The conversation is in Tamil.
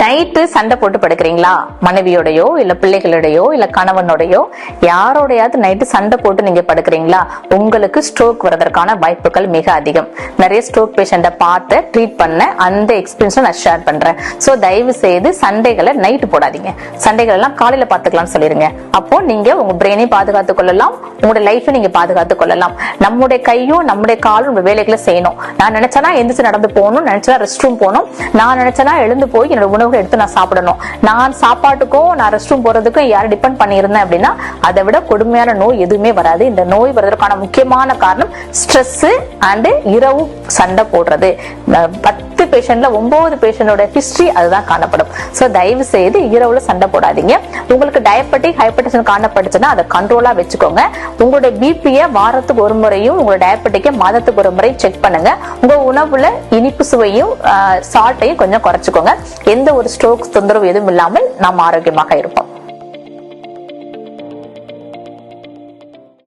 நைட்டு சண்டை போட்டு படுக்கிறீங்களா? மனைவியோடையோ இல்ல பிள்ளைகளோடையோ இல்ல கணவனோடையோ யாரோடையாவது நைட்டு சண்டை போட்டு நீங்க படுக்கிறீங்களா? உங்களுக்கு ஸ்ட்ரோக் வரதற்கான வாய்ப்புகள் மிக அதிகம். நிறைய ஸ்ட்ரோக் பேஷண்ட பார்த்து ட்ரீட் பண்ண அந்த எக்ஸ்பீரியன்ஸ் நான் ஷேர் பண்றேன். சோ தயவு செய்து சண்டைகளை நைட்டு போடாதீங்க. சண்டைகள் எல்லாம் காலையில பாத்துக்கலாம்னு சொல்லிருங்க. அப்போ நீங்க உங்க பிரெயினை பாதுகாத்துக் கொள்ளலாம், உங்களோட லைஃபை நீங்க பாதுகாத்துக் கொள்ளலாம். நம்முடைய கையும் நம்முடைய காலும் நம்ம வேலைகளை செய்யணும். நான் நினைச்சேன்னா எந்திரிச்சு நடந்து போகணும், நினைச்சா ரெஸ்ட் ரூம் போகணும், நான் நினைச்சேன்னா எழுந்து போய் என்னோட உணவுகளை எடுத்து நான் சாப்பிடணும். நான் சாப்பாட்டுக்கும் நான் ரெஸ்ட் ரூம் போறதுக்கும் யாரும் டிபெண்ட் பண்ணியிருந்தேன் அப்படின்னா அதை விட கொடுமையான நோய் எதுவுமே வராது. இந்த நோய் வருவதற்கான முக்கியமான காரணம் ஸ்ட்ரெஸ் அண்ட் இரவு சண்டை போடுறது. 10 பேஷண்ட்ல 9 பேஷண்டோட ஹிஸ்டரி அதுதான் காணப்படும். சோ தயவு செய்து இரவுல சண்டை போடாதீங்க. உங்களுக்கு டயபெட்டிக் ஹைப்பர்டென்ஷன் காணப்படுச்சுன்னா அதை கண்ட்ரோலா வச்சுக்கோங்க. உங்களுடைய பிபியை வாரத்துக்கு ஒரு முறையும் உங்களோட டயபெட்டிக்கை மாதத்துக்கு ஒரு முறை செக் பண்ணுங்க. உங்க உணவுல இனிப்பு சுவையும் சால்ட்டையும் கொஞ்சம் குறைச்சுக்கோங்க. எந்த ஒரு ஸ்ட்ரோக் தொந்தரவு எதுவும் இல்லாமல் நாம் ஆரோக்கியமாக இருப்போம்.